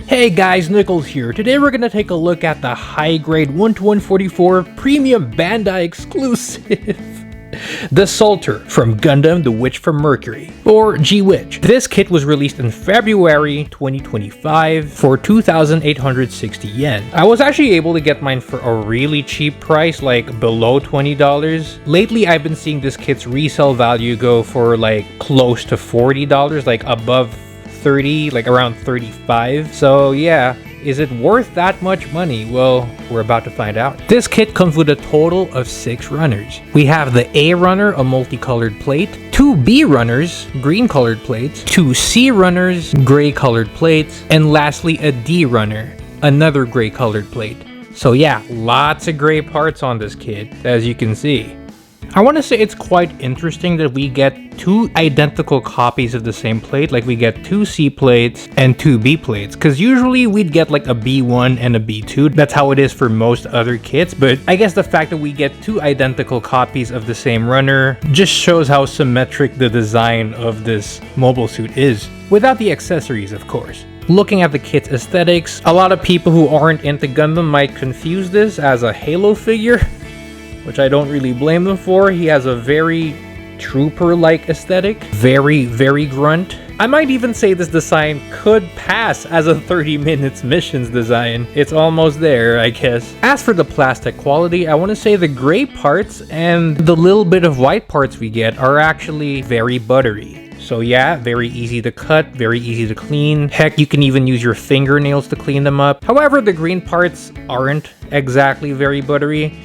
Hey guys, Nichols here. Today we're gonna take a look at the high-grade 1-to-144 premium Bandai exclusive Desultor from Gundam the Witch from Mercury, or G-Witch. This kit was released in February 2025 for 2,860 yen. I was actually able to get mine for a really cheap price, like below $20. Lately, I've been seeing this kit's resale value go for like close to $40, like above 30, like around 35. So yeah, is it worth that much money? Well, we're about to find out. This kit comes with a total of 6 runners. We have the A runner, a multicolored plate, 2 B runners, green colored plates, 2 C runners, gray colored plates, and lastly a D runner, another gray colored plate. So yeah, lots of gray parts on this kit, as you can see. I want to say it's quite interesting that we get 2 identical copies of the same plate, like we get 2 C plates and 2 B plates, because usually we'd get like a B1 and a B2. That's how it is for most other kits, but I guess the fact that we get 2 identical copies of the same runner just shows how symmetric the design of this mobile suit is, without the accessories of course. Looking at the kit's aesthetics, a lot of people who aren't into Gundam might confuse this as a Halo figure, which I don't really blame them for. He has a very trooper-like aesthetic, very grunt. I might even say this design could pass as a 30 minutes missions design. It's almost there, I guess. As for the plastic quality, I want to say the gray parts and the little bit of white parts we get are actually very buttery. So yeah, very easy to cut, very easy to clean. Heck, you can even use your fingernails to clean them up. However, the green parts aren't exactly very buttery,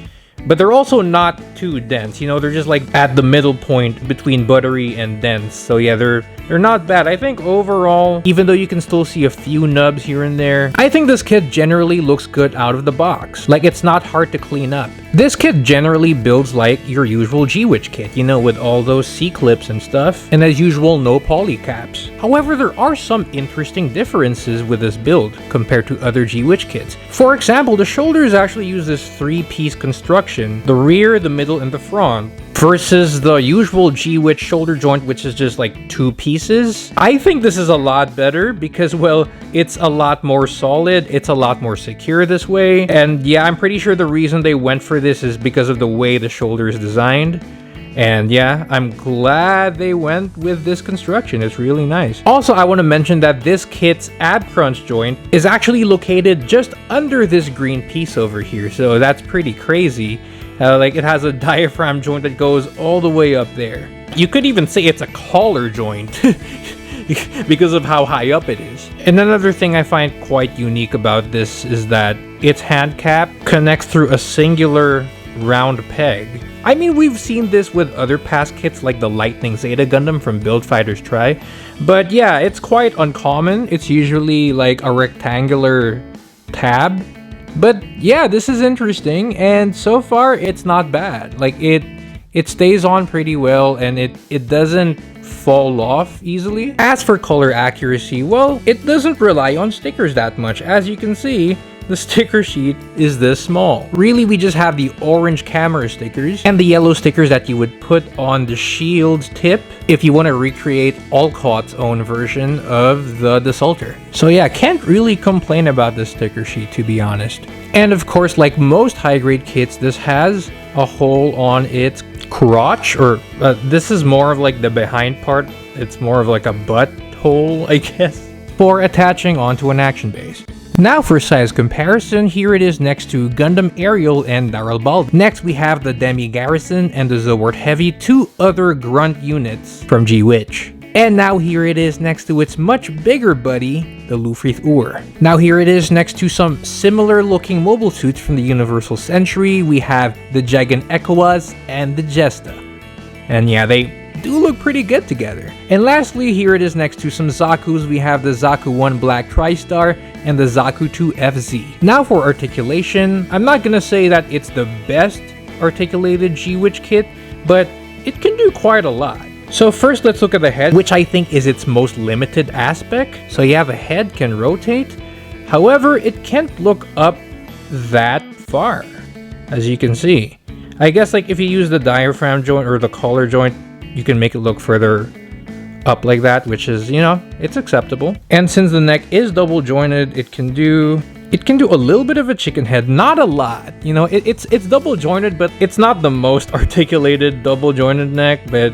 but they're also not too dense, you know, they're just like at the middle point between buttery and dense. So yeah, they're not bad. I think overall, even though you can still see a few nubs here and there, I think this kit generally looks good out of the box. Like, it's not hard to clean up. This kit generally builds like your usual G-Witch kit, you know, with all those C-clips and stuff, and as usual, no poly caps. However, there are some interesting differences with this build compared to other G-Witch kits. For example, the shoulders actually use this 3-piece construction, the rear, the middle, and the front, versus the usual G-Witch shoulder joint, which is just like 2 pieces. I think this is a lot better because, well, it's a lot more solid, it's a lot more secure this way, and yeah, I'm pretty sure the reason they went for this is because of the way the shoulder is designed. And yeah, I'm glad they went with this construction. It's really nice. Also, I want to mention that this kit's ab crunch joint is actually located just under this green piece over here, so that's pretty crazy. Like, it has a diaphragm joint that goes all the way up there. You could even say it's a collar joint because of how high up it is. And another thing I find quite unique about this is that its hand cap connects through a singular round peg. I mean, we've seen this with other past kits like the Lightning Zeta Gundam from Build Fighters Try, but yeah, it's quite uncommon. It's usually like a rectangular tab. But yeah, this is interesting, and so far it's not bad. Like, it stays on pretty well, and it doesn't fall off easily. As for color accuracy, well, it doesn't rely on stickers that much. As you can see, the sticker sheet is this small. Really, we just have the orange camera stickers and the yellow stickers that you would put on the shield's tip if you want to recreate Olcott's own version of the Desultor. So yeah, can't really complain about the sticker sheet, to be honest. And of course, like most high-grade kits, this has a hole on its crotch, or this is more of like the behind part. It's more of like a butt hole, I guess, for attaching onto an action base. Now for size comparison, here it is next to Gundam Ariel and Darrell-Bald. Next we have the Demi Garrison and the Zoward Heavy, 2 other grunt units from G-Witch. And now here it is next to its much bigger buddy, the Lufrith Ur. Now here it is next to some similar looking mobile suits from the Universal Century. We have the Jigen Ekowas and the Jesta. And yeah, they do look pretty good together. And lastly, here it is next to some Zakus. We have the Zaku 1 Black TriStar and the Zaku 2 FZ. Now for articulation, I'm not gonna say that it's the best articulated G-Witch kit, but it can do quite a lot. So first, let's look at the head, which I think is its most limited aspect. So yeah, the head can rotate. However, it can't look up that far, as you can see. I guess like if you use the diaphragm joint or the collar joint, you can make it look further up like that, which is, you know, it's acceptable. And since the neck is double jointed, it can do a little bit of a chicken head, not a lot. You know, it's double jointed, but it's not the most articulated double jointed neck, but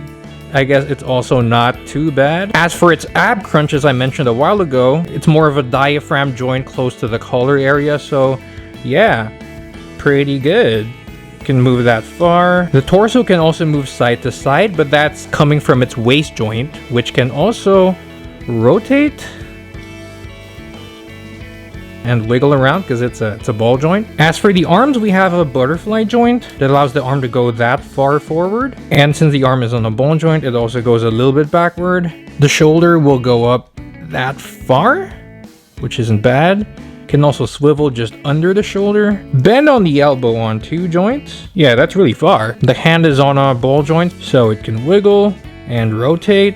I guess it's also not too bad. As for its ab crunch, as I mentioned a while ago, it's more of a diaphragm joint close to the collar area, so yeah, pretty good. Can move that far. The torso can also move side to side, but that's coming from its waist joint, which can also rotate and wiggle around because it's a ball joint. As for the arms, we have a butterfly joint that allows the arm to go that far forward, and since the arm is on a ball joint, it also goes a little bit backward. The shoulder will go up that far, which isn't bad. Can also swivel just under the shoulder. Bend on the elbow on 2 joints. Yeah, that's really far. The hand is on a ball joint, so it can wiggle and rotate.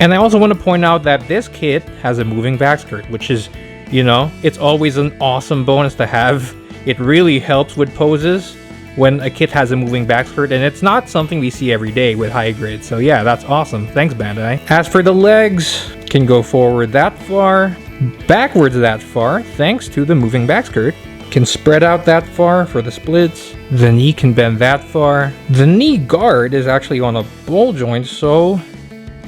And I also want to point out that this kit has a moving back skirt, which is, you know, it's always an awesome bonus to have. It really helps with poses when a kit has a moving back skirt, and it's not something we see every day with high grade. So yeah, that's awesome. Thanks, Bandai. As for the legs, can go forward that far, backwards that far, thanks to the moving back skirt. Can spread out that far for the splits. The knee can bend that far. The knee guard is actually on a ball joint, so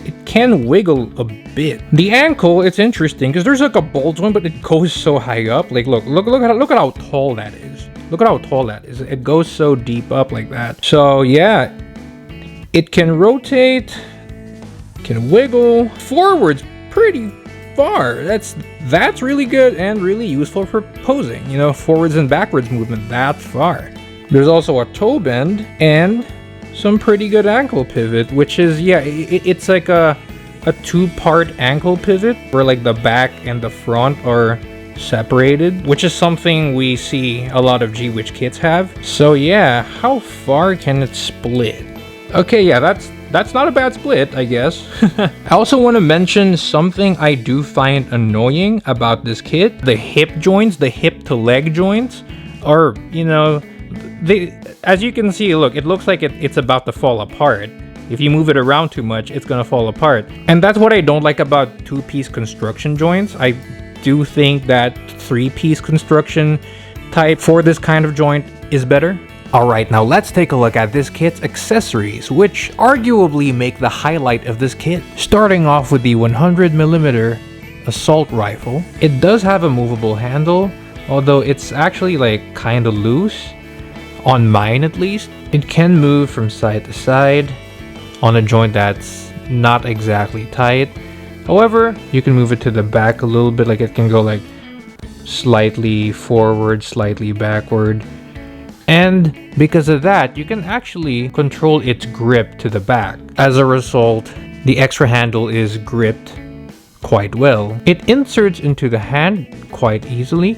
it can wiggle a bit. The ankle, it's interesting because there's like a ball joint, but it goes so high up. Like look at how tall that is. Look at how tall that is. It goes so deep up like that. So yeah, it can rotate, can wiggle forwards pretty far. That's really good and really useful for posing, you know, forwards and backwards movement that far. There's also a toe bend and some pretty good ankle pivot, which is, yeah, it's like a 2-part ankle pivot where like the back and the front are separated, which is something we see a lot of G-Witch kits have. So yeah, how far can it split? Okay, yeah, that's not a bad split, I guess. I also want to mention something I do find annoying about this kit. The hip joints, the hip to leg joints are, you know, as you can see, look, it looks like it's about to fall apart. If you move it around too much, it's gonna fall apart. And that's what I don't like about 2-piece construction joints. I do think that 3-piece construction type for this kind of joint is better. Alright, now let's take a look at this kit's accessories, which arguably make the highlight of this kit. Starting off with the 100mm assault rifle. It does have a movable handle, although it's actually like kinda loose. On mine at least. It can move from side to side on a joint that's not exactly tight. However, you can move it to the back a little bit, like it can go like slightly forward, slightly backward. And because of that, you can actually control its grip to the back. As a result, the extra handle is gripped quite well. It inserts into the hand quite easily.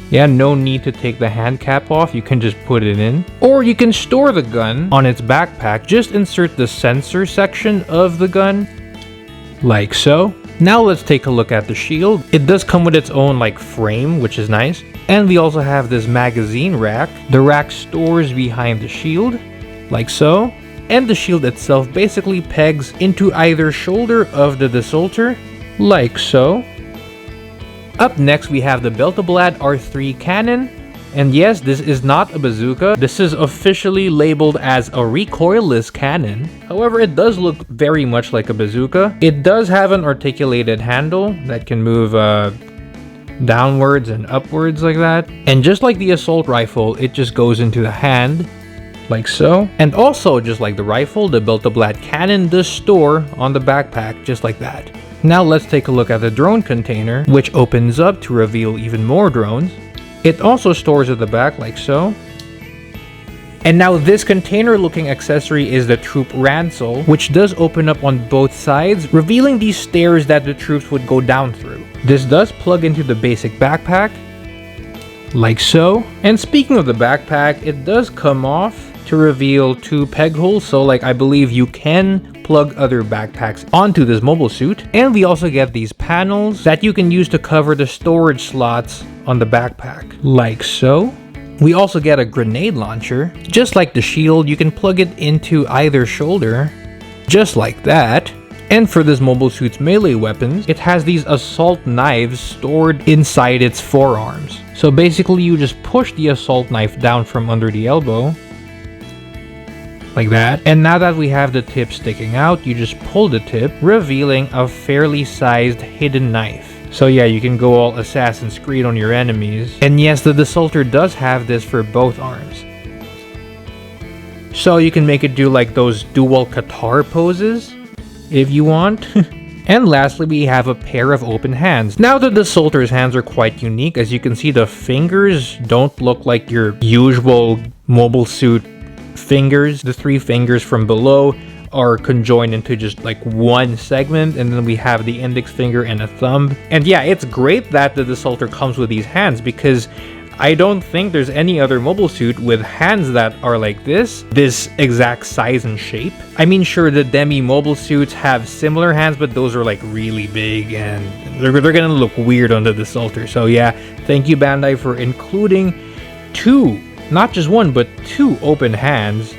Yeah, no need to take the hand cap off, you can just put it in. Or you can store the gun on its backpack, just insert the sensor section of the gun, like so. Now let's take a look at the shield. It does come with its own like frame, which is nice. And we also have this magazine rack. The rack stores behind the shield, like so. And the shield itself basically pegs into either shoulder of the Desultor, like so. Up next we have the Beltablad R3 cannon. And yes, this is not a bazooka. This is officially labeled as a recoilless cannon. However, it does look very much like a bazooka. It does have an articulated handle that can move downwards and upwards like that. And just like the assault rifle, it just goes into the hand, like so. And also, just like the rifle, the Beltablad cannon does store on the backpack, just like that. Now let's take a look at the drone container, which opens up to reveal even more drones. It also stores at the back, like so. And now this container looking accessory is the troop ransel, which does open up on both sides, revealing these stairs that the troops would go down through. This does plug into the basic backpack, like so. And speaking of the backpack, it does come off to reveal 2 peg holes, so like I believe you can plug other backpacks onto this mobile suit. And we also get these panels that you can use to cover the storage slots on the backpack, like so. We also get a grenade launcher. Just like the shield, you can plug it into either shoulder, just like that. And for this mobile suit's melee weapons, it has these assault knives stored inside its forearms. So basically you just push the assault knife down from under the elbow, like that. And now that we have the tip sticking out, you just pull the tip, revealing a fairly sized hidden knife. So yeah, you can go all Assassin's Creed on your enemies. And yes, the Desultor does have this for both arms. So you can make it do like those dual Qatar poses, if you want. And lastly, we have a pair of open hands. Now the Desultor's hands are quite unique. As you can see, the fingers don't look like your usual mobile suit fingers. The 3 fingers from below are conjoined into just like one segment, and then we have the index finger and a thumb. And yeah, it's great that the Desultor comes with these hands, because I don't think there's any other mobile suit with hands that are like this exact size and shape. I mean, sure, the Demi mobile suits have similar hands, but those are like really big and they're gonna look weird on the Desultor. So yeah, thank you Bandai for including 2, not just 1, but 2 open hands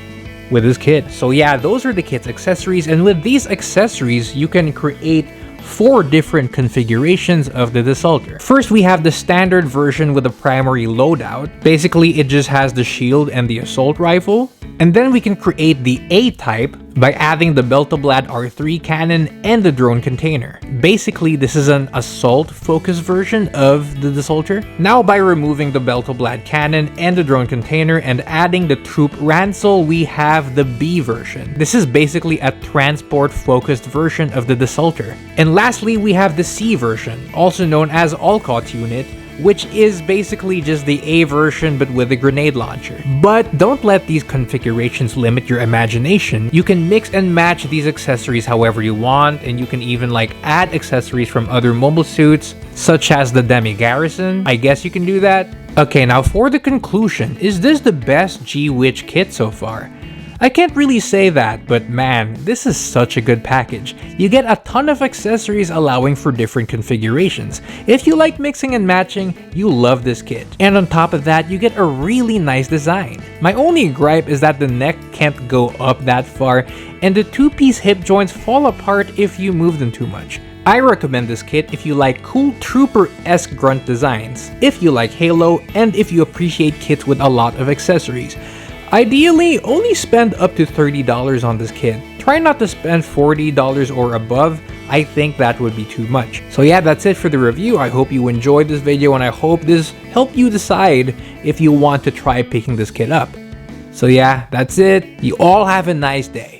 with this kit. So yeah, those are the kit's accessories, and with these accessories you can create 4 different configurations of the Desultor. First, we have the standard version with a primary loadout. Basically, it just has the shield and the assault rifle. And then we can create the A-type by adding the Beltoblad R3 cannon and the drone container. Basically, this is an assault-focused version of the Desultor. Now, by removing the Beltoblad cannon and the drone container and adding the troop Ransel, we have the B version. This is basically a transport-focused version of the Desultor. And lastly, we have the C version, also known as Olcott unit, which is basically just the A version but with a grenade launcher. But don't let these configurations limit your imagination. You can mix and match these accessories however you want, and you can even like add accessories from other mobile suits, such as the Demi Garrison. I guess you can do that. Okay, now for the conclusion, is this the best G-Witch kit so far? I can't really say that, but man, this is such a good package. You get a ton of accessories allowing for different configurations. If you like mixing and matching, you love this kit. And on top of that, you get a really nice design. My only gripe is that the neck can't go up that far, and the 2-piece hip joints fall apart if you move them too much. I recommend this kit if you like cool trooper-esque grunt designs, if you like Halo, and if you appreciate kits with a lot of accessories. Ideally, only spend up to $30 on this kit. Try not to spend $40 or above. I think that would be too much. So yeah, that's it for the review. I hope you enjoyed this video, and I hope this helped you decide if you want to try picking this kit up. So yeah, that's it. You all have a nice day.